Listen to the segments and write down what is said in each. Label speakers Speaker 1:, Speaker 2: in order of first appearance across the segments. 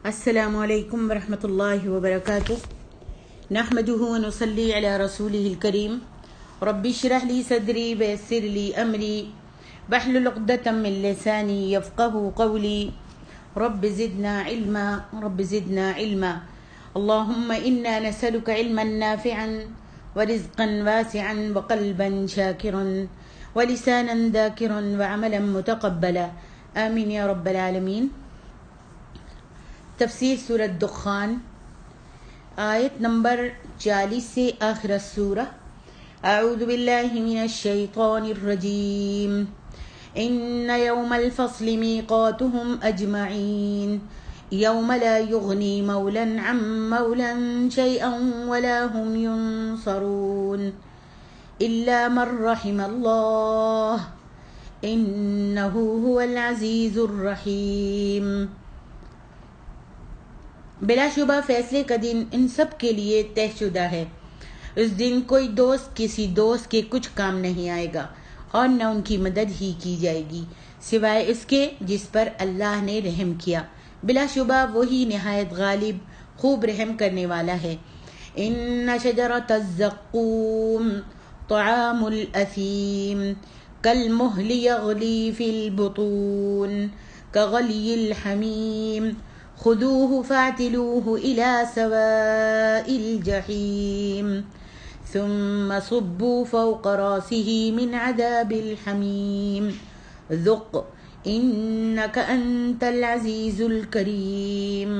Speaker 1: السلام علیکم ورحمۃ اللہ وبرکاتہ نحمده ونصلی علی رسوله الکریم رب اشرح لی صدری ویسر لی امری واحلل عقدۃ من لسانی یفقهوا قولی رب زدنا علما اللهم انا نسألك علما نافعا ورزقا واسعا وقلبا شاکرا ولسانا ذاکرا وعملا متقبلا آمین یا رب العالمین۔ تفسیر سورۃ دخان آیت نمبر 40 سے آخر السورہ۔ اعوذ باللہ من الشیطان الرجیم ان یوم الفصل میقاتهم اجمعین یوم لا یغنی مولا عن مولا شیئا ولا هم ینصرون الا من رحم اللہ انه هو العزیز الرحیم۔ بلا شبہ فیصلے کا دن ان سب کے لیے طے شدہ ہے۔ اس دن کوئی دوست کسی دوست کے کچھ کام نہیں آئے گا اور نہ ان کی مدد ہی کی جائے گی سوائے اس کے جس پر اللہ نے رحم کیا۔ بلا شبہ وہی نہایت غالب خوب رحم کرنے والا ہے۔ ان شجرۃ الزقوم طعام الاثیم کالمہل یغلی فی البطون کغلی الحمیم خذوه فاعتلوه إلى سواء الجحيم ثم صبوا فوق راسه من عذاب الحميم ذق إنك أنت العزيز الكريم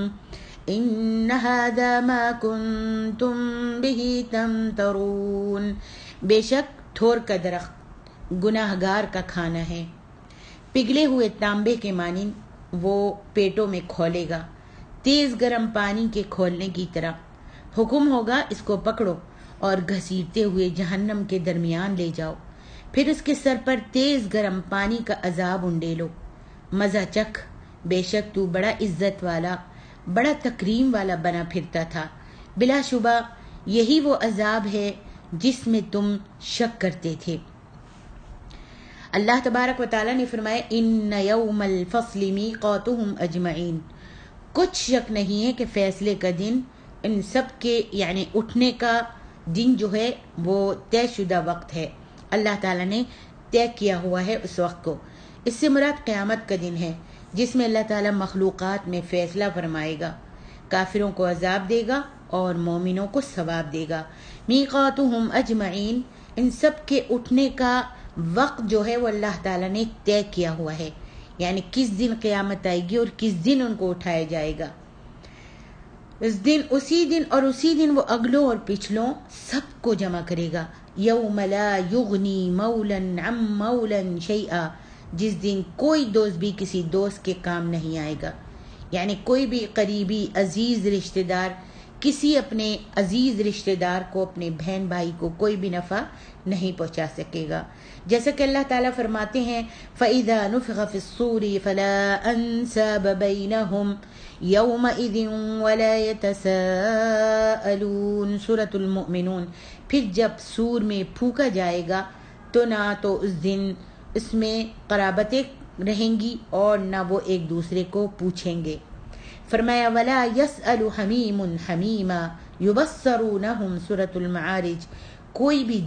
Speaker 1: إن هذا ما كنتم به تمترون۔ بے شک ٹھور کا درخت گناہگار کا کھانا ہے، پگھلے ہوئے تانبے کے مانند وہ پیٹوں میں کھولے گا، تیز گرم پانی کے کھولنے کی طرح۔ حکم ہوگا اس کو پکڑو اور گھسیٹتے ہوئے جہنم کے درمیان لے جاؤ، پھر اس کے سر پر تیز گرم پانی کا عذاب انڈیلو، مزہ چکھ، بے شک تو بڑا عزت والا بڑا تکریم والا بنا پھرتا تھا۔ بلا شبہ یہی وہ عذاب ہے جس میں تم شک کرتے تھے۔ اللہ تبارک و تعالیٰ نے فرمایا ان یوم الفصل میقاتهم اجمعین، کچھ شک نہیں ہے کہ فیصلے کا دن ان سب کے یعنی اٹھنے کا دن جو ہے وہ طے شدہ وقت ہے۔ اللہ تعالیٰ نے طے کیا ہوا ہے اس وقت کو۔ اس سے مراد قیامت کا دن ہے جس میں اللہ تعالیٰ مخلوقات میں فیصلہ فرمائے گا، کافروں کو عذاب دے گا اور مومنوں کو ثواب دے گا۔ میقاتهم اجمعین، ان سب کے اٹھنے کا وقت جو ہے وہ اللہ تعالیٰ نے طے کیا ہوا ہے، یعنی کس دن قیامت آئے گی اور کس دن ان کو اٹھایا جائے گا۔ اس دن اسی دن وہ اگلوں اور پچھلوں سب کو جمع کرے گا۔ یوم لا یغنی مولا عن مولا شیئا، جس دن کوئی دوست بھی کسی دوست کے کام نہیں آئے گا، یعنی کوئی بھی قریبی عزیز رشتہ دار کسی اپنے عزیز رشتہ دار کو، اپنے بہن بھائی کو کوئی بھی نفع نہیں پہنچا سکے گا۔ جیسا کہ اللہ تعالیٰ فرماتے ہیں فَإِذَا نُفِخَ فِي الصُّورِ فَلَا أَنْسَابَ بَيْنَهُمْ يَوْمَئِذٍ وَلَا يَتَسَاءَلُونَ سورۃ المؤمنون۔ پھر جب سور میں پھونکا جائے گا تو نہ تو اس دن اس میں قرابتیں رہیں گی اور نہ وہ ایک دوسرے کو پوچھیں گے۔ فرمایا وَلَا يَسْأَلُ حَمِيمٌ حَمِيمًا يُبَصَّرُونَهُمْ سورۃ المعارج۔ کوئی بھی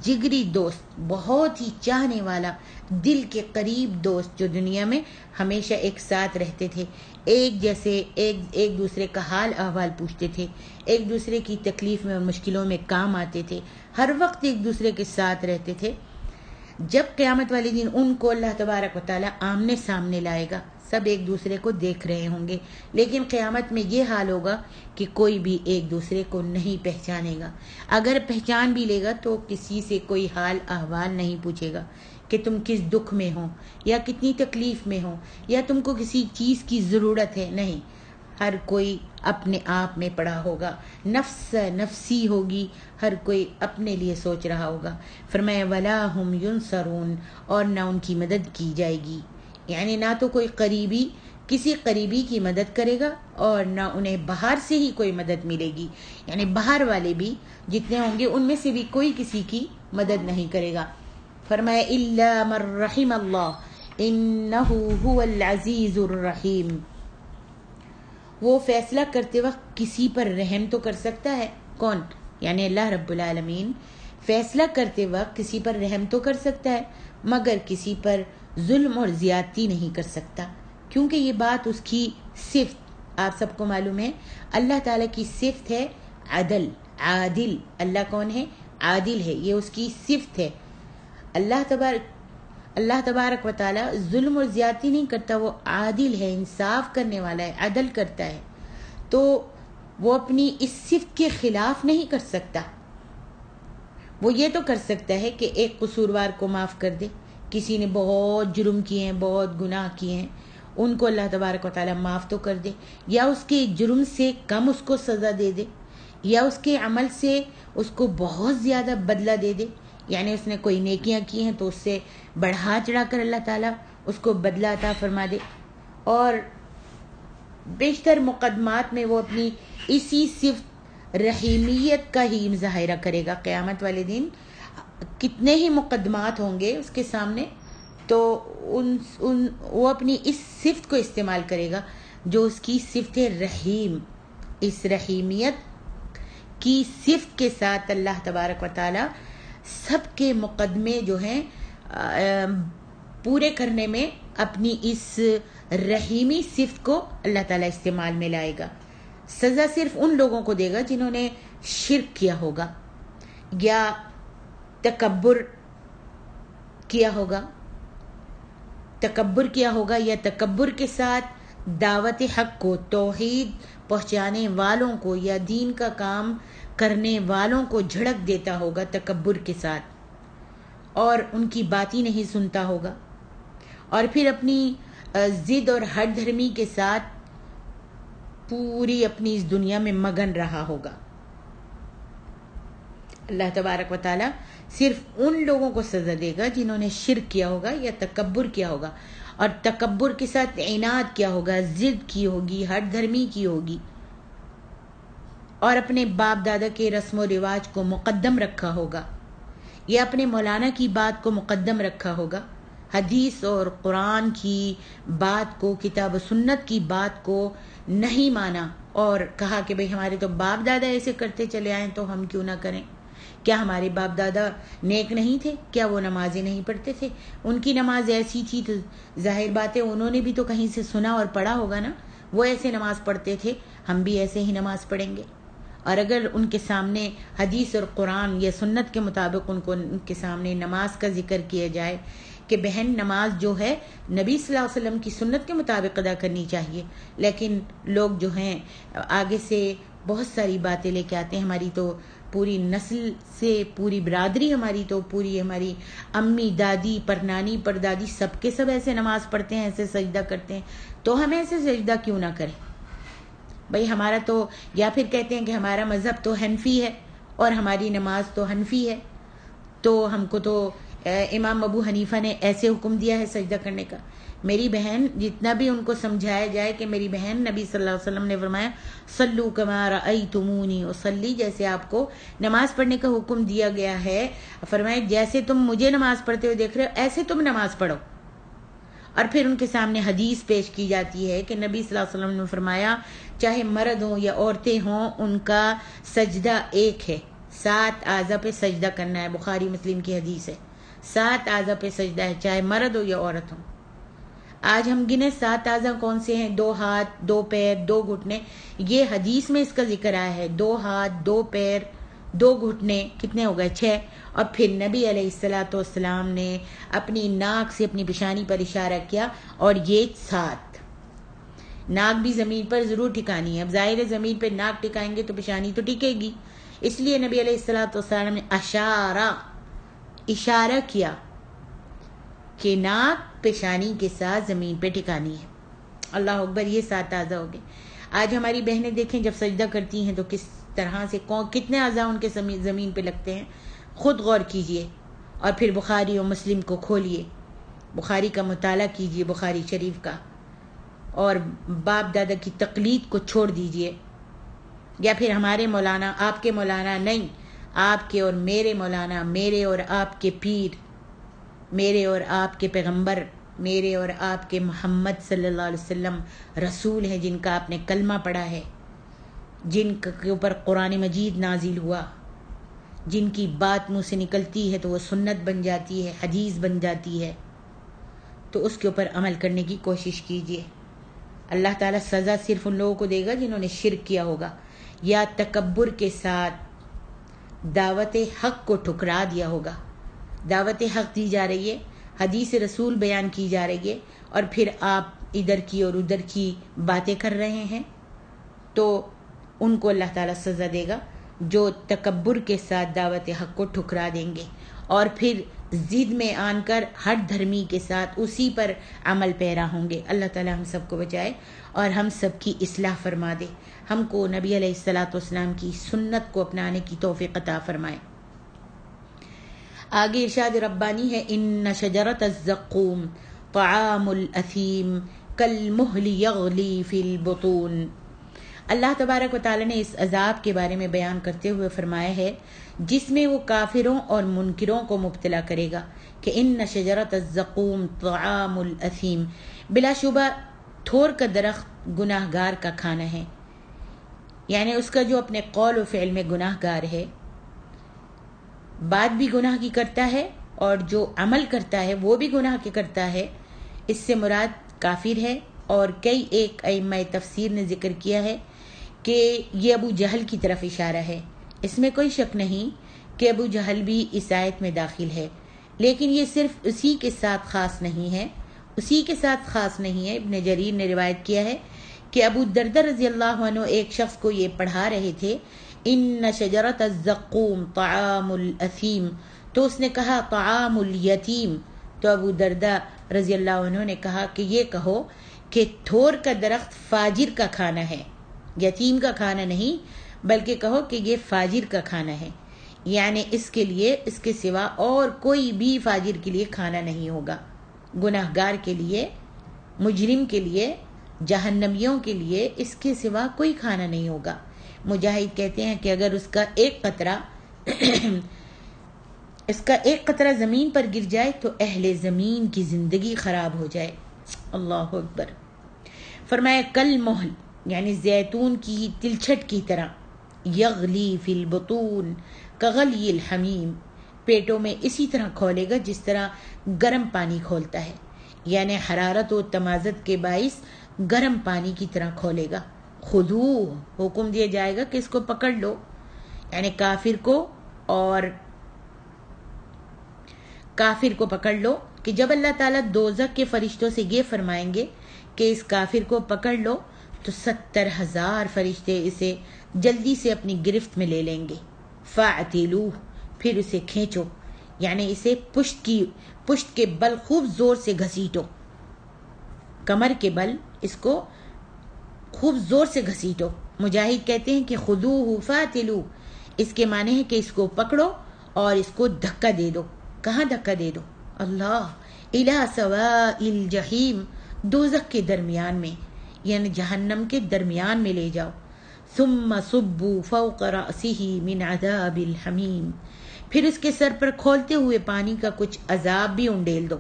Speaker 1: جگری دوست، بہت ہی چاہنے والا، دل کے قریب دوست جو دنیا میں ہمیشہ ایک ساتھ رہتے تھے، ایک جیسے ایک دوسرے کا حال احوال پوچھتے تھے، ایک دوسرے کی تکلیف میں اور مشکلوں میں کام آتے تھے، ہر وقت ایک دوسرے کے ساتھ رہتے تھے۔ جب قیامت والے دن ان کو اللہ تبارک و تعالیٰ آمنے سامنے لائے گا، سب ایک دوسرے کو دیکھ رہے ہوں گے، لیکن قیامت میں یہ حال ہوگا کہ کوئی بھی ایک دوسرے کو نہیں پہچانے گا۔ اگر پہچان بھی لے گا تو کسی سے کوئی حال احوال نہیں پوچھے گا کہ تم کس دکھ میں ہو یا کتنی تکلیف میں ہو یا تم کو کسی چیز کی ضرورت ہے، نہیں، ہر کوئی اپنے آپ میں پڑا ہوگا، نفس نفسی ہوگی، ہر کوئی اپنے لیے سوچ رہا ہوگا۔ فرمایا وَلَا هُمْ يُنصَرُونَ، اور نہ ان کی مدد کی جائے گی، یعنی نہ تو کوئی قریبی کسی قریبی کی مدد کرے گا اور نہ انہیں باہر سے ہی کوئی مدد ملے گی، یعنی باہر والے بھی جتنے ہوں گے ان میں سے بھی کوئی کسی کی مدد نہیں کرے گا۔ فرمایا الا من رحم اللہ، انہ هو العزیز الرحیم. وہ فیصلہ کرتے وقت کسی پر رحم تو کر سکتا ہے. کون؟ یعنی اللہ رب العالمین فیصلہ کرتے وقت کسی پر رحم تو کر سکتا ہے، مگر کسی پر ظلم اور زیادتی نہیں کر سکتا، کیونکہ یہ بات اس کی صفت، آپ سب کو معلوم ہے اللہ تعالیٰ کی صفت ہے عدل، عادل. اللہ کون ہے؟ عادل ہے، یہ اس کی صفت ہے. اللہ تبارک و تعالیٰ ظلم اور زیادتی نہیں کرتا، وہ عادل ہے، انصاف کرنے والا ہے، عدل کرتا ہے. تو وہ اپنی اس صفت کے خلاف نہیں کر سکتا. وہ یہ تو کر سکتا ہے کہ ایک قصوروار کو معاف کر دے. کسی نے بہت جرم کیے ہیں، بہت گناہ کیے ہیں، ان کو اللہ تبارک و تعالیٰ معاف تو کر دے، یا اس کے جرم سے کم اس کو سزا دے دے، یا اس کے عمل سے اس کو بہت زیادہ بدلہ دے دے. یعنی اس نے کوئی نیکیاں کی ہیں تو اس سے بڑھا چڑھا کر اللہ تعالیٰ اس کو بدلہ عطا فرما دے. اور بیشتر مقدمات میں وہ اپنی اسی صفت رحیمیت کا ہی مظاہرہ کرے گا. قیامت والے دن کتنے ہی مقدمات ہوں گے اس کے سامنے، تو وہ اپنی اس صفت کو استعمال کرے گا جو اس کی صفت رحیم. اس رحیمیت کی صفت کے ساتھ اللہ تبارک و تعالی سب کے مقدمے جو ہیں پورے کرنے میں اپنی اس رحیمی صفت کو اللہ تعالیٰ استعمال میں لائے گا. سزا صرف ان لوگوں کو دے گا جنہوں نے شرک کیا ہوگا یا تکبر کیا ہوگا یا تکبر کے ساتھ دعوت حق کو، توحید پہنچانے والوں کو یا دین کا کام کرنے والوں کو جھڑک دیتا ہوگا تکبر کے ساتھ، اور ان کی بات ہی نہیں سنتا ہوگا، اور پھر اپنی ضد اور ہٹ دھرمی کے ساتھ پوری اپنی اس دنیا میں مگن رہا ہوگا. اللہ تبارک و تعالی صرف ان لوگوں کو سزا دے گا جنہوں نے شرک کیا ہوگا یا تکبر کیا ہوگا، اور تکبر کے ساتھ عناد کیا ہوگا، ضد کی ہوگی، ہٹ دھرمی کی ہوگی، اور اپنے باپ دادا کے رسم و رواج کو مقدم رکھا ہوگا، یا اپنے مولانا کی بات کو مقدم رکھا ہوگا، حدیث اور قرآن کی بات کو، کتاب و سنت کی بات کو نہیں مانا، اور کہا کہ بھئی ہمارے تو باپ دادا ایسے کرتے چلے آئے تو ہم کیوں نہ کریں. کیا ہمارے باپ دادا نیک نہیں تھے؟ کیا وہ نمازیں نہیں پڑھتے تھے؟ ان کی نماز ایسی تھی تو ظاہر بات ہے انہوں نے بھی تو کہیں سے سنا اور پڑھا ہوگا نا. وہ ایسے نماز پڑھتے تھے، ہم بھی ایسے ہی نماز پڑھیں گے. اور اگر ان کے سامنے حدیث اور قرآن یا سنت کے مطابق ان کے سامنے نماز کا ذکر کیا جائے کہ بہن نماز جو ہے نبی صلی اللہ علیہ وسلم کی سنت کے مطابق ادا کرنی چاہیے، لیکن لوگ جو ہیں آگے سے بہت ساری باتیں لے کے آتے ہیں. ہماری تو پوری نسل سے پوری برادری، ہماری امی، دادی، پرنانی، پردادی سب کے سب ایسے نماز پڑھتے ہیں، ایسے سجدہ کرتے ہیں، تو ہم ایسے سجدہ کیوں نہ کریں؟ بھئی ہمارا تو، یا پھر کہتے ہیں کہ ہمارا مذہب تو حنفی ہے اور ہماری نماز تو حنفی ہے، تو ہم کو تو امام ابو حنیفہ نے ایسے حکم دیا ہے سجدہ کرنے کا. میری بہن جتنا بھی ان کو سمجھایا جائے کہ میری بہن نبی صلی اللہ علیہ وسلم نے فرمایا صلو کما رأیتمونی اصلی، جیسے آپ کو نماز پڑھنے کا حکم دیا گیا ہے، فرمایا جیسے تم مجھے نماز پڑھتے ہوئے دیکھ رہے ہو ایسے تم نماز پڑھو. اور پھر ان کے سامنے حدیث پیش کی جاتی ہے کہ نبی صلی اللہ علیہ وسلم نے فرمایا چاہے مرد ہوں یا عورتیں ہوں ان کا سجدہ ایک ہے، 7 اعضاء پہ سجدہ کرنا ہے. بخاری مسلم کی حدیث ہے، 7 اعضاء پہ سجدہ ہے، چاہے مرد ہو یا عورت ہو. آج ہم گنے 7 اعضاء کون سے ہیں؟ 2 ہاتھ، 2 پیر، 2 گھٹنے. یہ حدیث میں اس کا ذکر آیا ہے، 2 ہاتھ، 2 پیر، 2 گھٹنے، کتنے ہو گئے؟ 6. اور پھر نبی علیہ الصلوۃ والسلام نے اپنی ناک سے اپنی پیشانی پر اشارہ کیا، اور یہ 7. ناک بھی زمین پر ضرور ٹھکانی ہے. اب ظاہر ہے زمین پہ ناک ٹکائیں گے تو پیشانی تو ٹکے گی، اس لیے نبی علیہ الصلوۃ والسلام نے اشارہ کیا کہ ناک پیشانی کے ساتھ زمین پہ ٹھکانی ہے. اللہ اکبر. یہ 7 اعضاء ہو گئے. آج ہماری بہنیں دیکھیں جب سجدہ کرتی ہیں تو کس طرح سے کتنے اعضاء ان کے زمین پہ لگتے ہیں، خود غور کیجئے. اور پھر بخاری اور مسلم کو کھولیے، بخاری کا مطالعہ کیجئے، بخاری شریف کا، اور باپ دادا کی تقلید کو چھوڑ دیجئے. یا پھر ہمارے مولانا، آپ کے مولانا نہیں، آپ کے اور میرے مولانا، میرے اور آپ کے پیر، میرے اور آپ کے پیغمبر میرے اور آپ کے محمد صلی اللہ علیہ وسلم رسول ہیں، جن کا آپ نے کلمہ پڑھا ہے، جن کے اوپر قرآن مجید نازل ہوا، جن کی بات منہ سے نکلتی ہے تو وہ سنت بن جاتی ہے، حدیث بن جاتی ہے، تو اس کے اوپر عمل کرنے کی کوشش کیجیے۔ اللہ تعالیٰ سزا صرف ان لوگوں کو دے گا جنہوں نے شرک کیا ہوگا یا تکبر کے ساتھ دعوت حق کو ٹھکرا دیا ہوگا۔ دعوت حق دی جا رہی ہے، حدیث رسول بیان کی جا رہی ہے، اور پھر آپ ادھر کی اور ادھر کی باتیں کر رہے ہیں، تو ان کو اللہ تعالیٰ سزا دے گا جو تکبر کے ساتھ دعوت حق کو ٹھکرا دیں گے اور پھر ضد میں آن کر ہر دھرمی کے ساتھ اسی پر عمل پیرا ہوں گے۔ اللہ تعالیٰ ہم سب کو بچائے اور ہم سب کی اصلاح فرما دے، ہم کو نبی علیہ الصلاۃ والسلام کی سنت کو اپنانے کی توفیق عطا فرمائے۔ آگے ارشاد ربانی ہے، ان شجرۃ الزقوم طعام الاثیم کالمہل یغلی فی البطون۔ اللہ تبارک و تعالیٰ نے اس عذاب کے بارے میں بیان کرتے ہوئے فرمایا ہے جس میں وہ کافروں اور منکروں کو مبتلا کرے گا کہ ان شجرۃ الزقوم طعام الاثیم، بلا شبہ تھور کا درخت گناہ گار کا کھانا ہے، یعنی اس کا جو اپنے قول و فعل میں گناہ گار ہے، بات بھی گناہ کی کرتا ہے اور جو عمل کرتا ہے وہ بھی گناہ کی کرتا ہے۔ اس سے مراد کافر ہے، اور کئی ایک ائمہ تفسیر نے ذکر کیا ہے کہ یہ ابو جہل کی طرف اشارہ ہے۔ اس میں کوئی شک نہیں کہ ابو جہل بھی اس آیت میں داخل ہے، لیکن یہ صرف اسی کے ساتھ خاص نہیں ہے، اسی کے ساتھ خاص نہیں ہے۔ ابن جریر نے روایت کیا ہے کہ ابو الدرداء رضی اللہ عنہ ایک شخص کو یہ پڑھا رہے تھے، ان شجرۃ الزقوم طعام الاثیم، تو اس نے کہا طعام الیتیم، تو ابو الدرداء رضی اللہ عنہ نے کہا کہ یہ کہو کہ تھور کا درخت فاجر کا کھانا ہے، یتیم کا کھانا نہیں، بلکہ کہو کہ یہ فاجر کا کھانا ہے، یعنی اس کے لیے، اس کے سوا اور کوئی بھی فاجر کے لیے کھانا نہیں ہوگا، گناہ گار کے لیے، مجرم کے لیے، جہنمیوں کے لیے اس کے سوا کوئی کھانا نہیں ہوگا۔ مجاہد کہتے ہیں کہ اگر اس کا ایک قطرہ زمین پر گر جائے تو اہل زمین کی زندگی خراب ہو جائے۔ اللہ اکبر۔ فرمایا کل محل، یعنی زیتون کی تلچھٹ کی طرح، یغلی فی البطون کغلی الحمیم، پیٹوں میں اسی طرح کھولے گا جس طرح گرم پانی کھولتا ہے، یعنی حرارت و تمازت کے باعث گرم پانی کی طرح کھولے گا۔ خذوہ، حکم دیا جائے گا کہ اس کو پکڑ لو، یعنی کافر کو پکڑ لو، کہ جب اللہ تعالیٰ دوزخ کے فرشتوں سے یہ فرمائیں گے کہ اس کافر کو پکڑ لو تو 70,000 فرشتے اسے جلدی سے اپنی گرفت میں لے لیں گے۔ فاعتلوہ، پھر اسے کھینچو، یعنی اسے پشت کے بل خوب زور سے گھسیٹو، کمر کے بل اس کو خوب زور سے گھسیٹو۔ مجاہد کہتے ہیں کہ خذوہ فاعتلوہ، اس کے معنی ہے کہ اس کو پکڑو اور اس کو دھکا دے دو۔ کہاں دھکا دے دو؟ اللہ، الی سواء الجحیم، دوزخ کے درمیان میں، یعنی جہنم کے درمیان میں لے جاؤ۔ ثم صبوا فوق رأسہ من عذاب الحمیم، پھر اس کے سر پر کھولتے ہوئے پانی کا کچھ عذاب بھی انڈیل دو،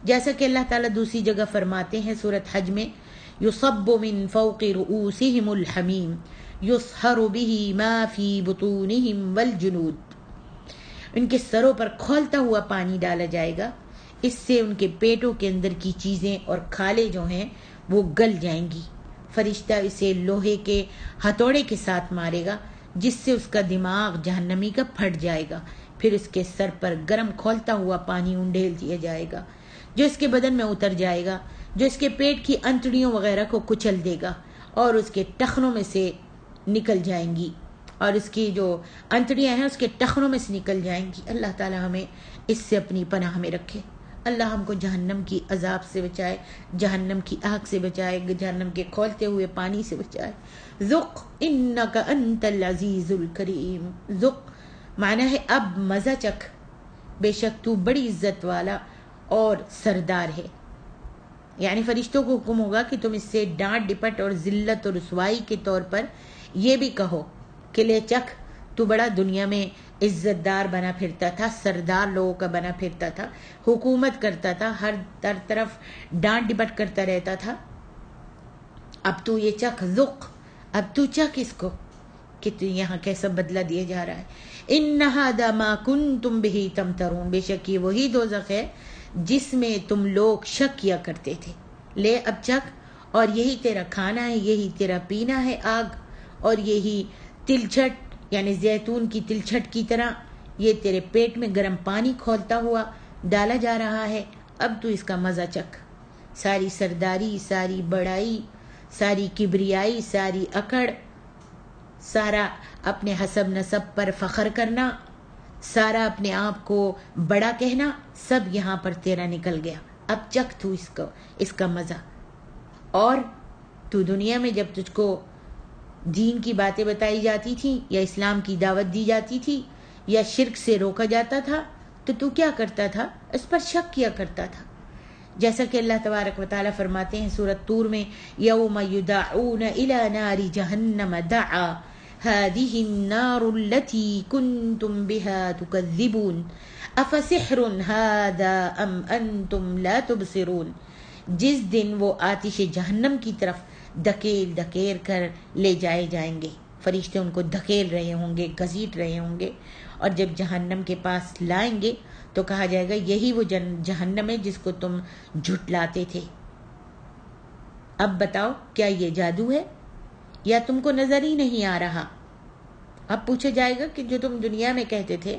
Speaker 1: جیسا کہ اللہ تعالیٰ دوسری جگہ فرماتے ہیں سورۃ حج میں، یصب من فوق رؤوسہم الحمیم یصہر بہ ما فی بطونہم والجنود، ان کے سروں پر کھولتا ہوا پانی ڈالا جائے گا، اس سے ان کے پیٹوں کے اندر کی چیزیں اور کھالیں جو ہیں وہ گل جائیں گی۔ فرشتہ اسے لوہے کے ہتھوڑے کے ساتھ مارے گا جس سے اس کا دماغ جہنمی کا پھٹ جائے گا، پھر اس کے سر پر گرم کھولتا ہوا پانی انڈیل دیا جائے گا جو اس کے بدن میں اتر جائے گا، جو اس کے پیٹ کی انتڑیوں وغیرہ کو کچل دے گا اور اس کے ٹخنوں میں سے نکل جائیں گی، اور اس کی جو انتڑیاں ہیں اس کے ٹخنوں میں سے نکل جائیں گی۔ اللہ تعالیٰ ہمیں اس سے اپنی پناہ میں رکھے، اللہ ہم کو جہنم کی عذاب سے بچائے، جہنم کی آگ سے بچائے، جہنم کے کھولتے ہوئے پانی سے بچائے۔ ذق انک انت العزیز الکریم، ذق معنی ہے اب مزہ چکھ، بے شک تو بڑی عزت والا اور سردار ہے، یعنی فرشتوں کو حکم ہوگا کہ تم اس سے ڈانٹ ڈپٹ اور ذلت اور رسوائی کے طور پر یہ بھی کہو کہ لے چکھ، تو بڑا دنیا میں عزت دار بنا پھرتا تھا، سردار لوگوں کا بنا پھرتا تھا، حکومت کرتا تھا، ہر طرف ڈانٹ ڈپٹ کرتا رہتا تھا. اب تو یہ چکھ ذق، اب تو چکھ اس کو کہ تو یہاں کیسا بدلہ دیا جا رہا ہے. ان ھذا ما کنتم بہ تمترون، بے شک یہ وہی دوزخ ہے جس میں تم لوگ شک کیا کرتے تھے. لے اب چکھ، اور یہی تیرا کھانا ہے، یہی تیرا پینا ہے آگ، اور یہی تلچھٹ یعنی زیتون کی تلچھٹ کی طرح یہ تیرے پیٹ میں گرم پانی کھولتا ہوا ڈالا جا رہا ہے. اب تو اس کا مزہ چکھ. ساری سرداری، ساری بڑائی، ساری کبریائی، ساری اکڑ، سارا اپنے حسب نسب پر فخر کرنا، سارا اپنے آپ کو بڑا کہنا، سب یہاں پر تیرا نکل گیا. اب چکھ تو اس کا مزہ. اور تو دنیا میں جب تجھ کو دین کی باتیں بتائی جاتی تھیں یا اسلام کی دعوت دی جاتی تھی یا شرک سے روکا جاتا تھا تو کیا کرتا تھا؟ اس پر شک کیا کرتا تھا. جیسا کہ اللہ تبارک و تعالیٰ فرماتے ہیں سورۃ طور میں، یوم یدعون الی نار جہنم دعا هذه النار التي كنتم بها تكذبون افسحر هذا ام انتم لا تبصرون. جس دن وہ آتش جہنم کی طرف دھکیل کر لے جائے جائیں گے، فرشتے ان کو دھکیل رہے ہوں گے، گھسیٹ رہے ہوں گے، اور جب جہنم کے پاس لائیں گے تو کہا جائے گا یہی وہ جہنم ہے جس کو تم جھٹلاتے تھے. اب بتاؤ کیا یہ جادو ہے یا تم کو نظر ہی نہیں آ رہا؟ اب پوچھا جائے گا کہ جو تم دنیا میں کہتے تھے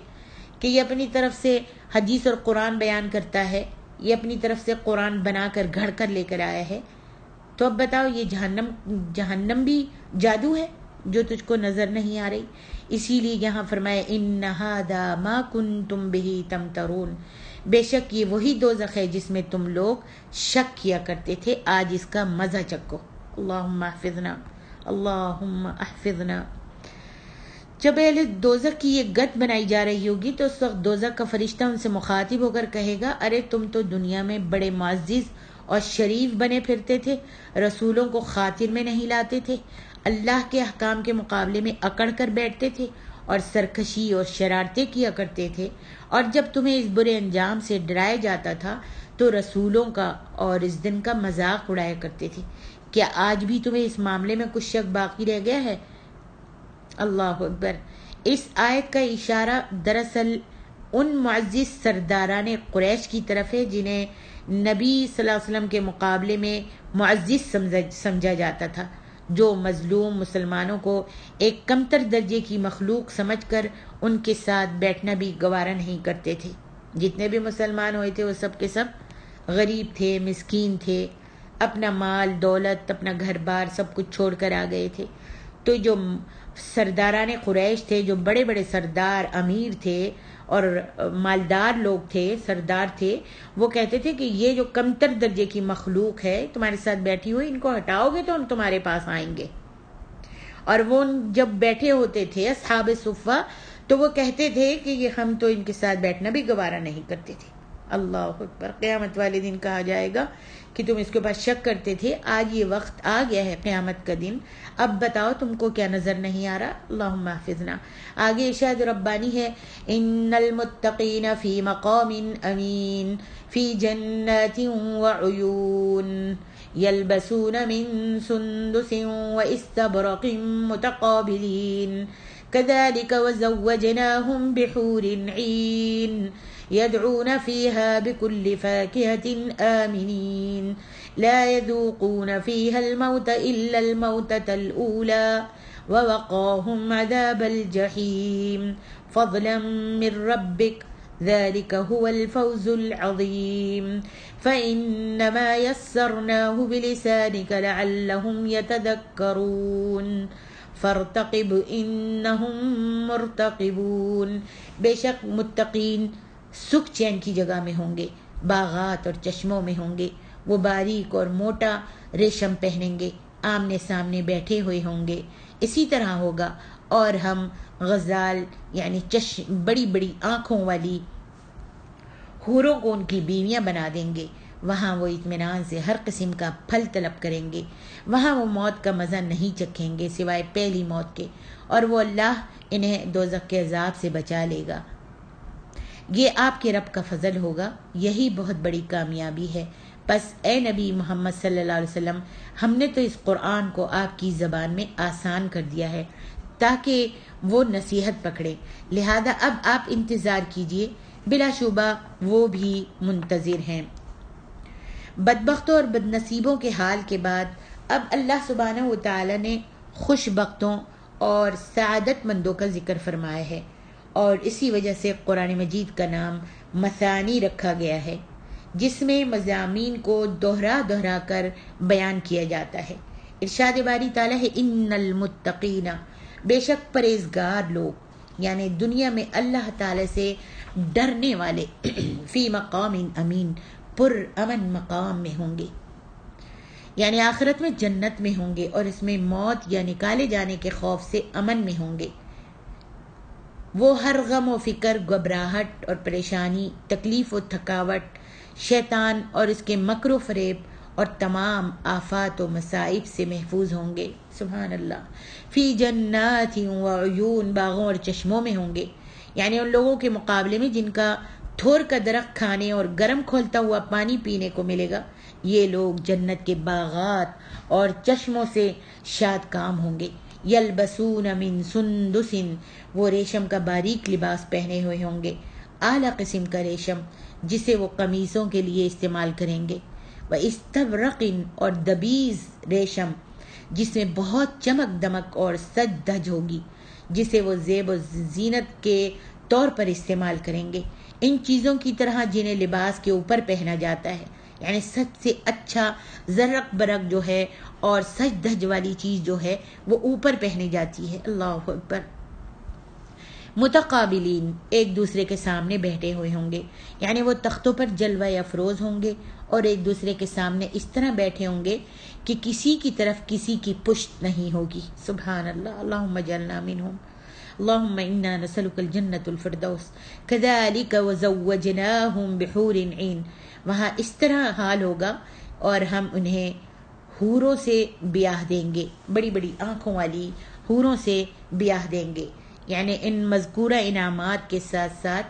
Speaker 1: کہ یہ اپنی طرف سے حدیث اور قرآن بیان کرتا ہے، یہ اپنی طرف سے قرآن بنا کر گھڑ کر لے کر آیا ہے، تو اب بتاؤ یہ جہنم بھی جادو ہے جو تجھ کو نظر نہیں آ رہی؟ اسی لیے یہاں فرمایا ان ھذا ما کنتم بہ تمترون، بے شک یہ وہی دوزخ ہے جس میں تم لوگ شک کیا کرتے تھے. آج اس کا مزہ چکھو. اللہم احفظنا، اللہم احفظنا. جب اہل دوزخ کی یہ گت بنائی جا رہی ہوگی تو اس وقت دوزخ کا فرشتہ ان سے مخاطب ہو کر کہے گا، ارے تم تو دنیا میں بڑے معزز اور شریف بنے پھرتے تھے، رسولوں کو خاطر میں نہیں لاتے تھے، اللہ کے احکام کے مقابلے میں اکڑ کر بیٹھتے تھے اور سرکشی اور شرارتیں کیا کرتے تھے، اور جب تمہیں اس برے انجام سے ڈرایا جاتا تھا تو رسولوں کا اور اس دن کا مذاق اڑایا کرتے تھے. کیا آج بھی تمہیں اس معاملے میں کچھ شک باقی رہ گیا ہے؟ اللہ اکبر. اس آیت کا اشارہ دراصل ان معزز سرداران قریش کی طرف ہے جنہیں نبی صلی اللہ علیہ وسلم کے مقابلے میں معزز سمجھا جاتا تھا، جو مظلوم مسلمانوں کو ایک کمتر درجے کی مخلوق سمجھ کر ان کے ساتھ بیٹھنا بھی گوارا نہیں کرتے تھے. جتنے بھی مسلمان ہوئے تھے وہ سب کے سب غریب تھے، مسکین تھے، اپنا مال دولت، اپنا گھر بار سب کچھ چھوڑ کر آ گئے تھے. تو جو سرداران قریش تھے، جو بڑے بڑے سردار امیر تھے اور مالدار لوگ تھے، سردار تھے، وہ کہتے تھے کہ یہ جو کمتر درجے کی مخلوق ہے تمہارے ساتھ بیٹھی ہوئی، ان کو ہٹاؤ گے تو ہم تمہارے پاس آئیں گے. اور وہ جب بیٹھے ہوتے تھے اصحاب صفہ تو وہ کہتے تھے کہ یہ ہم تو ان کے ساتھ بیٹھنا بھی گوارا نہیں کرتے تھے. اللہ اکبر. قیامت والے دن کہا جائے گا کہ تم اس کے پاس شک کرتے تھے، آج یہ وقت آ گیا ہے قیامت کا دن، اب بتاؤ تم کو کیا نظر نہیں آ رہا؟ اللہم احفظنا. آگے ارشاد ربانی ہے، ان المتقین فی مقام امین فی جنات وعیون یلبسون من سندس واستبرق متقابلین كذلك وزوجناهم بحور عين يدعون فيها بكل فاكهة آمنين لا يذوقون فيها الموت إلا الموتة الأولى ووقاهم عذاب الجحيم فضلا من ربك ذلك هو الفوز العظيم فإنما يسرناه بلسانك لعلهم يتذكرون فارتقب انہم مرتقبون. بے شک متقین سکھ چین کی جگہ میں ہوں گے، باغات اور چشموں میں ہوں گے، وہ باریک اور موٹا ریشم پہنیں گے، آمنے سامنے بیٹھے ہوئے ہوں گے. اسی طرح ہوگا. اور ہم غزال یعنی بڑی بڑی آنکھوں والی حوروں کو ان کی بیویاں بنا دیں گے، وہاں وہ اطمینان سے ہر قسم کا پھل طلب کریں گے، وہاں وہ موت کا مزہ نہیں چکھیں گے سوائے پہلی موت کے، اور وہ اللہ انہیں دوزخ کے عذاب سے بچا لے گا۔ یہ آپ کے رب کا فضل ہوگا، یہی بہت بڑی کامیابی ہے۔ پس اے نبی محمد صلی اللہ علیہ وسلم، ہم نے تو اس قرآن کو آپ کی زبان میں آسان کر دیا ہے تاکہ وہ نصیحت پکڑے، لہذا اب آپ انتظار کیجئے، بلا شبہ وہ بھی منتظر ہیں۔ بدبختوں اور بد نصیبوں کے حال کے بعد اب اللہ سبحانہ و تعالی نے خوش بختوں اور سعادت مندوں کا ذکر فرمایا ہے، اور اسی وجہ سے قرآن مجید کا نام مثانی رکھا گیا ہے، جس میں مضامین کو دوہرا دوہرا کر بیان کیا جاتا ہے۔ ارشاد باری تعالیٰ ہے ان المتقین، بے شک پرہیزگار لوگ، یعنی دنیا میں اللہ تعالی سے ڈرنے والے، فی مقام امین، پر امن مقام میں ہوں گے، یعنی آخرت میں جنت میں ہوں گے، اور اس میں موت یا نکالے جانے کے خوف سے امن میں ہوں گے۔ وہ ہر غم و فکر، گھبراہٹ اور پریشانی، تکلیف و تھکاوٹ، شیطان اور اس کے مکر و فریب اور تمام آفات و مصائب سے محفوظ ہوں گے۔ سبحان اللہ۔ فی جنات و عیون، باغوں اور چشموں میں ہوں گے، یعنی ان لوگوں کے مقابلے میں جن کا تھور کا درخت کھانے اور گرم کھولتا ہوا پانی پینے کو ملے گا، یہ لوگ جنت کے باغات اور چشموں سے شاد کام ہوں گے۔ یلبسون من سندس، وہ ریشم کا باریک لباس پہنے ہوئے ہوں گے، اعلیٰ قسم کا ریشم جسے وہ قمیصوں کے لیے استعمال کریں گے۔ واستبرق، اور دبیز ریشم جس میں بہت چمک دمک اور سج دھج ہوگی، جسے وہ زیب و زینت کے طور پر استعمال کریں گے، ان چیزوں کی طرح جنہیں لباس کے اوپر پہنا جاتا ہے، یعنی سب سے اچھا زرق برق جو ہے اور سج دھج والی چیز جو ہے وہ اوپر پہنی جاتی ہے۔ اللہ اکبر۔ متقابلین، ایک دوسرے کے سامنے بیٹھے ہوئے ہوں گے، یعنی وہ تختوں پر جلوہ افروز ہوں گے اور ایک دوسرے کے سامنے اس طرح بیٹھے ہوں گے کہ کسی کی طرف کسی کی پشت نہیں ہوگی۔ سبحان اللہ۔ اللہم اجعلنا منہم، اللہم انا نسألک الجنۃ الفردوس کذالک وزوجناہم بحور عین۔ وہاں اس طرح حال ہوگا اور ہم انہیں حوروں سے بیاہ دیں گے، بڑی بڑی آنکھوں والی حوروں سے بیاہ دیں گے، یعنی ان مذکورہ انعامات کے ساتھ ساتھ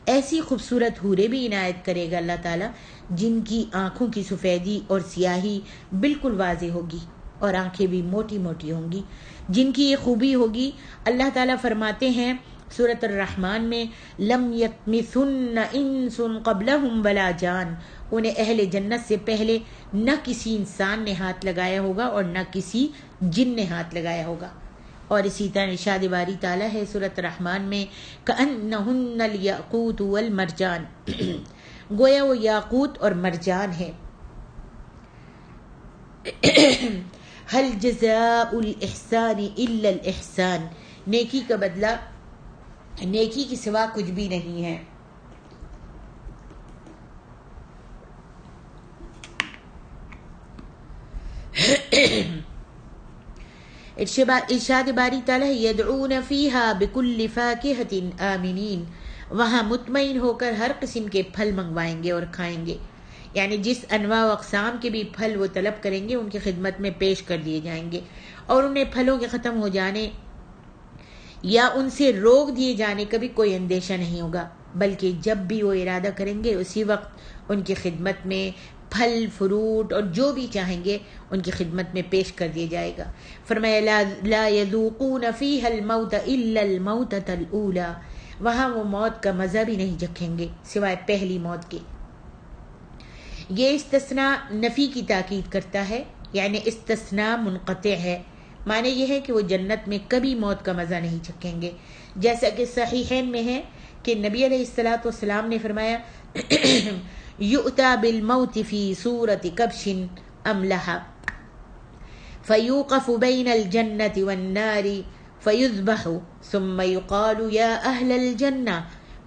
Speaker 1: ایسی خوبصورت حوریں بھی عنایت کرے گا اللہ تعالیٰ جن کی آنکھوں کی سفیدی اور سیاہی بالکل واضح ہوگی اور آنکھیں بھی موٹی موٹی ہوں گی، جن کی یہ خوبی ہوگی۔ اللہ تعالیٰ فرماتے ہیں سورۃ الرحمن میں، لم یطمثن انس قبلہم ولا جان، انہیں اہل جنت سے پہلے نہ کسی انسان نے ہاتھ لگایا ہوگا اور نہ کسی جن نے ہاتھ لگایا ہوگا۔ اور اسی طرح ارشاد باری تعالیٰ ہے سورۃ الرحمن میں، کأنہن الیاقوت والمرجان، گویا وہ یاقوت اور مرجان ہے۔ هل جزاء الاحسان الا الاحسان، نیکی کا بدلہ نیکی کے سوا کچھ بھی نہیں ہے۔ ارشاد باری تعالیٰ یدعون فیہا بکل فاکہۃ آمنین، وہاں مطمئن ہو کر ہر قسم کے پھل منگوائیں گے اور کھائیں گے، یعنی جس انواع و اقسام کے بھی پھل وہ طلب کریں گے ان کی خدمت میں پیش کر دیے جائیں گے، اور انہیں پھلوں کے ختم ہو جانے یا ان سے روک دیے جانے کا بھی کوئی اندیشہ نہیں ہوگا، بلکہ جب بھی وہ ارادہ کریں گے اسی وقت ان کی خدمت میں پھل فروٹ اور جو بھی چاہیں گے ان کی خدمت میں پیش کر دیا جائے گا۔ فرمایا لا یذوقون فیہا الموت الا الموتۃ الاولی، وہاں وہ موت کا مزہ بھی نہیں چکھیں گے سوائے پہلی موت کے۔ یہ استثناء نفی کی تاکید کرتا ہے، یعنی استثناء منقطع ہے، معنی یہ ہے کہ وہ جنت میں کبھی موت کا مزہ نہیں چکھیں گے، جیسا کہ صحیحین میں ہے کہ نبی علیہ الصلوۃ والسلام نے فرمایا یؤتی بالموت فی صورت کبش املح فیوقف بین الجنة والنار فیذبح ثم یقال یا اہل الجنة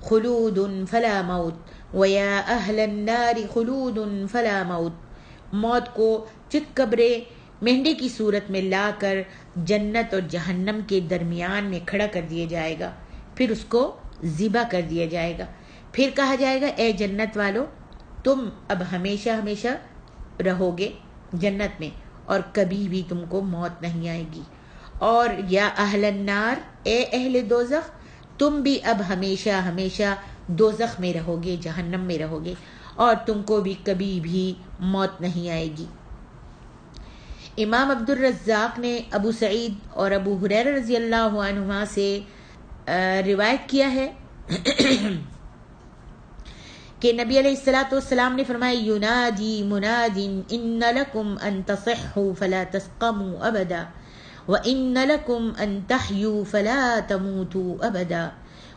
Speaker 1: خلود فلا موت ویا اہل النار خلود فلا موت، موت کو چتکبرے مہنڈے کی صورت میں لا کر جنت اور جہنم کے درمیان میں کھڑا کر دیا جائے گا، پھر اس کو ذبح کر دیا جائے گا، پھر کہا جائے گا اے جنت والو تم اب ہمیشہ ہمیشہ رہو گے جنت میں اور کبھی بھی تم کو موت نہیں آئے گی. اور یا اہل النار، اے اہل دوزخ، تم بھی اب ہمیشہ ہمیشہ دوزخ میں رہو گے، جہنم میں رہو گے، اور تم کو بھی کبھی بھی موت نہیں آئے گی. امام عبد الرزاق نے ابو سعید اور ابو ہریرہ رضی اللہ عنہما سے روایت کیا ہے کہ نبی علیہ الصلوۃ والسلام نے فرمایا ینادی مناد ان لکم ان تصحوا فلا تسقموا ابدا وان لکم ان تحیوا فلا تموتوا ابدا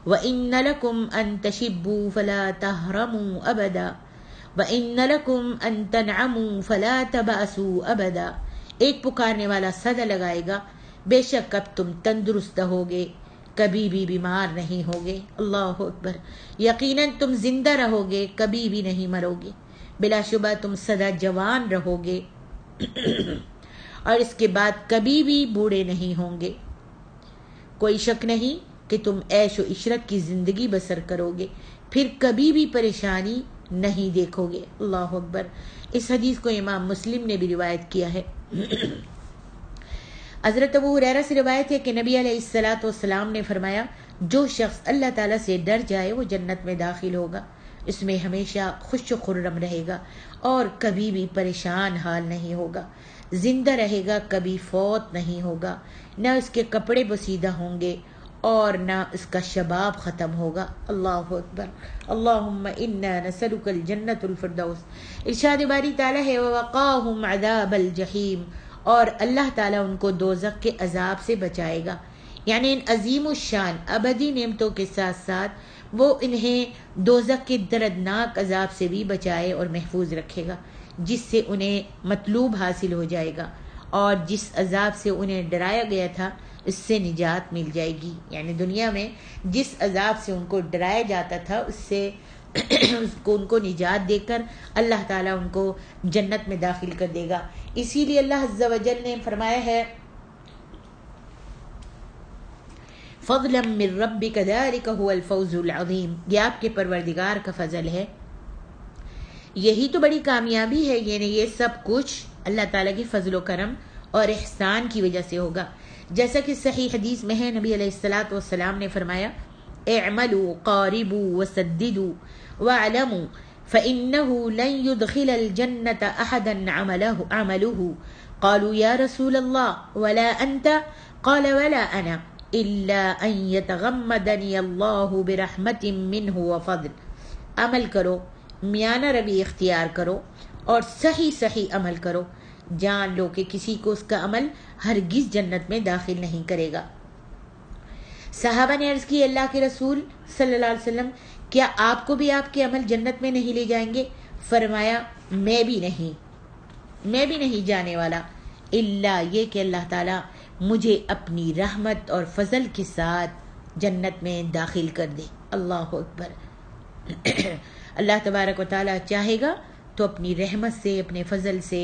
Speaker 1: وان لکم ان تشبوا فلا تهرموا ابدا وان لکم ان تنعموا فلا تبأسوا ابدا. ایک پکارنے والا صدا لگائے گا، بے شک اب تم تندرست ہوگے، کبھی بھی بیمار نہیں ہوگے. اللہ اکبر. یقیناً تم زندہ رہو گے، کبھی بھی نہیں مرو گے، بلا شبہ تم سدا جوان رہو گے اور اس کے بعد کبھی بھی بوڑھے نہیں ہوں گے. کوئی شک نہیں کہ تم عیش و عشرت کی زندگی بسر کرو گے، پھر کبھی بھی پریشانی نہیں دیکھو گے. اللہ اکبر. اس حدیث کو امام مسلم نے بھی روایت کیا ہے. حضرت ابو ہریرہ سے روایت ہے کہ نبی علیہ الصلوۃ والسلام نے فرمایا جو شخص اللہ تعالیٰ سے ڈر جائے وہ جنت میں داخل ہوگا، اس میں ہمیشہ خوش و خرم رہے گا اور کبھی بھی پریشان حال نہیں ہوگا، زندہ رہے گا، کبھی فوت نہیں ہوگا، نہ اس کے کپڑے بسیدہ ہوں گے اور نہ اس کا شباب ختم ہوگا. اللہ اکبر. اللہم انا نسألک الجنت الفردوس. ارشاد باری تعالیٰ ہے ووقاہم عذاب الجحیم، اور اللہ تعالیٰ ان کو دوزخ کے عذاب سے بچائے گا. یعنی ان عظیم الشان ابدی نعمتوں کے ساتھ ساتھ وہ انہیں دوزخ کے دردناک عذاب سے بھی بچائے اور محفوظ رکھے گا، جس سے انہیں مطلوب حاصل ہو جائے گا، اور جس عذاب سے انہیں ڈرایا گیا تھا اس سے نجات مل جائے گی. یعنی دنیا میں جس عذاب سے ان کو ڈرایا جاتا تھا اس سے ان کو نجات دے کر اللہ تعالیٰ ان کو جنت میں داخل کر دے گا. اسی لیے اللہ عز و جل نے فرمایا ہے فضلا من ربک ذلک هو الفوز العظیم، یہ آپ کے پروردگار کا فضل ہے، یہی تو بڑی کامیابی ہے. یعنی یہ سب کچھ اللہ تعالیٰ کے فضل و کرم اور احسان کی وجہ سے ہوگا. جیسا کہ صحیح حدیث میں ہے نبی علیہ الصلوۃ والسلام نے فرمایا اعملوا قاربوا وسددوا واعلموا فإنه لن يدخل الجنة أحدا عمله قالوا يا رسول الله ولا أنت قال ولا أنا إلا أن يتغمدني الله برحمة منه وفضل. عمل کرو، میانہ روی اختیار کرو اور صحیح عمل کرو، جان لو کہ کسی کو اس کا عمل ہرگز جنت میں داخل نہیں کرے گا. صحابہ نے عرض کی اللہ کے رسول صلی اللہ علیہ وسلم کیا آپ کو بھی آپ کے عمل جنت میں نہیں لے جائیں گے؟ فرمایا میں بھی نہیں جانے والا، الا یہ کہ اللہ تعالیٰ مجھے اپنی رحمت اور فضل کے ساتھ جنت میں داخل کر دے. اللہ اکبر. اللہ تبارک و تعالیٰ چاہے گا تو اپنی رحمت سے، اپنے فضل سے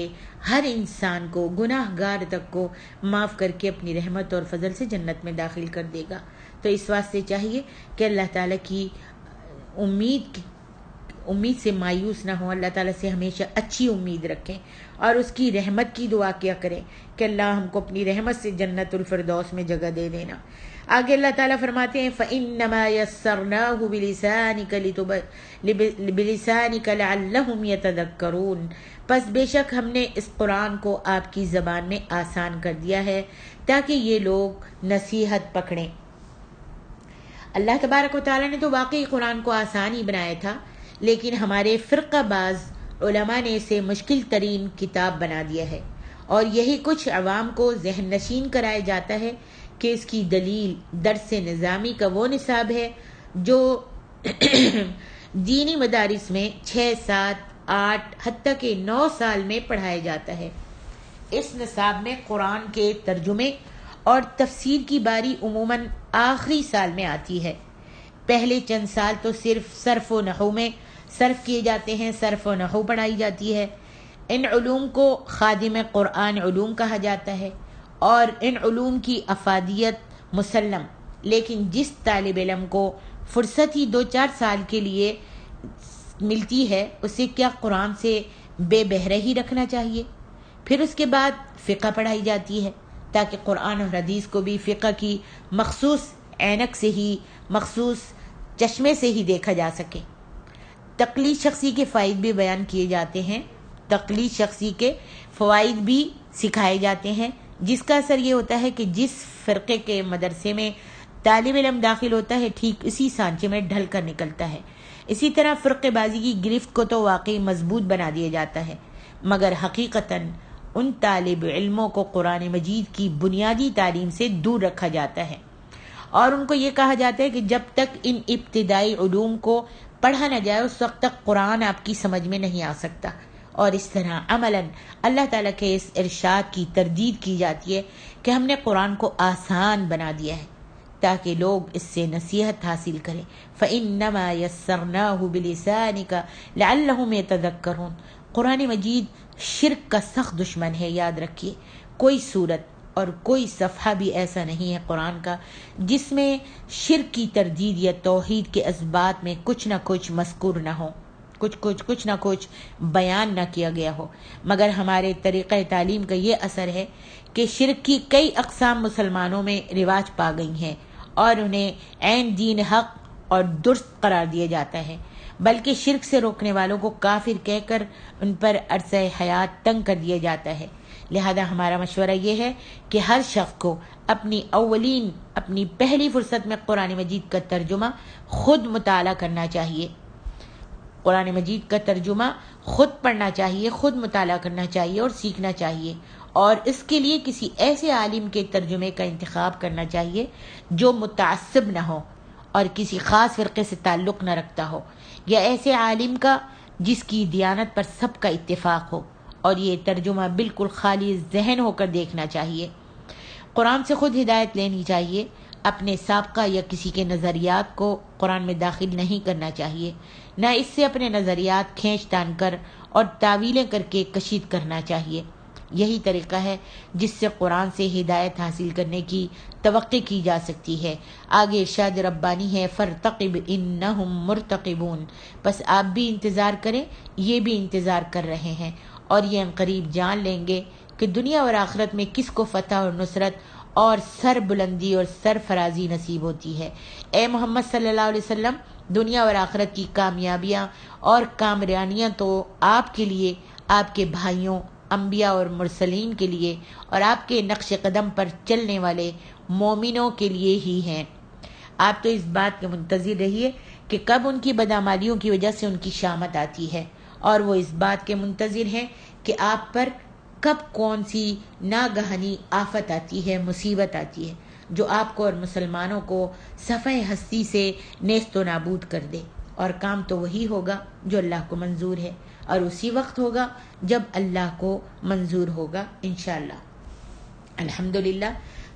Speaker 1: ہر انسان کو، گناہ گار تک کو معاف کر کے اپنی رحمت اور فضل سے جنت میں داخل کر دے گا. تو اس واسطے چاہیے کہ اللہ تعالیٰ کی امید سے مایوس نہ ہوں، اللہ تعالیٰ سے ہمیشہ اچھی امید رکھیں اور اس کی رحمت کی دعا کیا کریں کہ اللہ ہم کو اپنی رحمت سے جنت الفردوس میں جگہ دے دینا. آگے اللہ تعالیٰ فرماتے ہیں فَإِنَّمَا يَسَّرْنَاهُ بِلِسَانِكَ لَعَلَّهُمْ يَتَذَكَّرُونَ. پس بے شک ہم نے اس قرآن کو آپ کی زبان میں آسان کر دیا ہے تاکہ یہ لوگ نصیحت پکڑیں. اللہ تبارک و تعالیٰ نے تو واقعی قرآن کو آسان ہی بنایا تھا، لیکن ہمارے فرقہ باز علماء نے اسے مشکل ترین کتاب بنا دیا ہے، اور یہی کچھ عوام کو ذہن نشین کرایا جاتا ہے کہ اس کی دلیل درس نظامی کا وہ نصاب ہے جو دینی مدارس میں 6، 7، 8 حتیٰ کہ 9 سال میں پڑھایا جاتا ہے. اس نصاب میں قرآن کے ترجمے اور تفسیر کی باری عموماً آخری سال میں آتی ہے. پہلے چند سال تو صرف صرف و نحو میں صرف کیے جاتے ہیں، صرف و نحو پڑھائی جاتی ہے. ان علوم کو خادم قرآن علوم کہا جاتا ہے اور ان علوم کی افادیت مسلم، لیکن جس طالب علم کو فرصت ہی 2-4 سال کے لیے ملتی ہے اسے کیا قرآن سے بے بہرہ ہی رکھنا چاہیے؟ پھر اس کے بعد فقہ پڑھائی جاتی ہے تاکہ قرآن اور حدیث کو بھی فقہ کی مخصوص اینک سے ہی، مخصوص چشمے سے ہی دیکھا جا سکے۔ تقلید شخصی کے فوائد بھی بیان کیے جاتے ہیں، تقلید شخصی کے فوائد بھی سکھائے جاتے ہیں، جس کا اثر یہ ہوتا ہے کہ جس فرقے کے مدرسے میں طالب علم داخل ہوتا ہے ٹھیک اسی سانچے میں ڈھل کر نکلتا ہے۔ اسی طرح فرقے بازی کی گرفت کو تو واقعی مضبوط بنا دیا جاتا ہے، مگر حقیقتاً ان طالب علموں کو قرآن مجید کی بنیادی تعلیم سے دور رکھا جاتا ہے، اور ان کو یہ کہا جاتا ہے کہ جب تک ان ابتدائی علوم کو پڑھا نہ جائے اس وقت تک قرآن آپ کی سمجھ میں نہیں آ سکتا۔ اور اس طرح عملاً اللہ تعالیٰ کے اس ارشاد کی تردید کی جاتی ہے کہ ہم نے قرآن کو آسان بنا دیا ہے تاکہ لوگ اس سے نصیحت حاصل کریں۔ فَإِنَّمَا يَسَّرْنَاهُ بِلِسَانِكَ لَعَلَّهُمْ يَتَذَكَّرُونَ۔ قرآن مجید شرک کا سخت دشمن ہے، یاد رکھیے۔ کوئی صورت اور کوئی صفحہ بھی ایسا نہیں ہے قرآن کا جس میں شرک کی تردید یا توحید کے اثبات میں کچھ نہ کچھ مذکور نہ ہو، کچھ نہ کچھ بیان نہ کیا گیا ہو، مگر ہمارے طریقہ تعلیم کا یہ اثر ہے کہ شرک کی کئی اقسام مسلمانوں میں رواج پا گئی ہیں اور انہیں عین دین حق اور درست قرار دیا جاتا ہے، بلکہ شرک سے روکنے والوں کو کافر کہہ کر ان پر عرصہ حیات تنگ کر دیا جاتا ہے۔ لہذا ہمارا مشورہ یہ ہے کہ ہر شخص کو اپنی پہلی فرصت میں قرآن مجید کا ترجمہ خود مطالعہ کرنا چاہیے، قرآن مجید کا ترجمہ خود پڑھنا چاہیے، خود مطالعہ کرنا چاہیے اور سیکھنا چاہیے، اور اس کے لیے کسی ایسے عالم کے ترجمے کا انتخاب کرنا چاہیے جو متعصب نہ ہو اور کسی خاص فرقے سے تعلق نہ رکھتا ہو، یا ایسے عالم کا جس کی دیانت پر سب کا اتفاق ہو، اور یہ ترجمہ بالکل خالی ذہن ہو کر دیکھنا چاہیے۔ قرآن سے خود ہدایت لینی چاہیے، اپنے سابقہ یا کسی کے نظریات کو قرآن میں داخل نہیں کرنا چاہیے، نہ اس سے اپنے نظریات کھینچ تان کر اور تعویلیں کر کے کشید کرنا چاہیے۔ یہی طریقہ ہے جس سے قرآن سے ہدایت حاصل کرنے کی توقع کی جا سکتی ہے۔ آگے ارشاد ربانی ہے فَارْتَقِبْ إِنَّهُمْ مُرْتَقِبُونَ، بس آپ بھی انتظار کریں، یہ بھی انتظار کر رہے ہیں، اور یہ عنقریب جان لیں گے کہ دنیا اور آخرت میں کس کو فتح اور نصرت اور سر بلندی اور سرفرازی نصیب ہوتی ہے۔ اے محمد صلی اللہ علیہ وسلم، دنیا اور آخرت کی کامیابیاں اور کامرانیاں تو آپ کے لیے، آپ کے بھائیوں انبیاء اور مرسلین کے لیے اور آپ کے نقش قدم پر چلنے والے مومنوں کے لیے ہی ہیں۔ آپ تو اس بات کے منتظر رہیے کہ کب ان کی بدعمالیوں کی وجہ سے ان کی شامت آتی ہے، اور وہ اس بات کے منتظر ہیں کہ آپ پر کب کون سی ناگہانی آفت آتی ہے، مصیبت آتی ہے جو آپ کو اور مسلمانوں کو صفحہ ہستی سے نیست و نابود کر دے۔ اور کام تو وہی ہوگا جو اللہ کو منظور ہے، اور اسی وقت ہوگا جب اللہ کو منظور ہوگا انشاءاللہ۔ الحمدللہ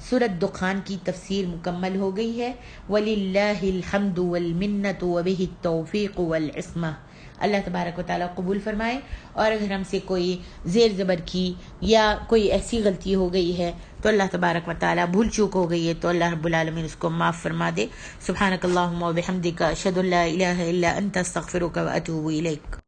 Speaker 1: سورۃ دخان کی تفسیر مکمل ہو گئی ہے۔ وَلِلَّهِ الْحَمْدُ وَالْمِنَّةُ وَبِهِ التَّوْفِيقُ وَالْعِصْمَةُ۔ اللہ تبارک و تعالیٰ قبول فرمائے، اور اگر ہم سے کوئی زیر زبر کی یا کوئی ایسی غلطی ہو گئی ہے تو اللہ تبارک و تعالیٰ بھول چوک ہو گئی ہے تو اللہ رب العالمین اس کو معاف فرما دے۔ سبحانک اللہم و بحمدک، اشہد ان لا الہ الا انت، استغفرک و اتوب الیک۔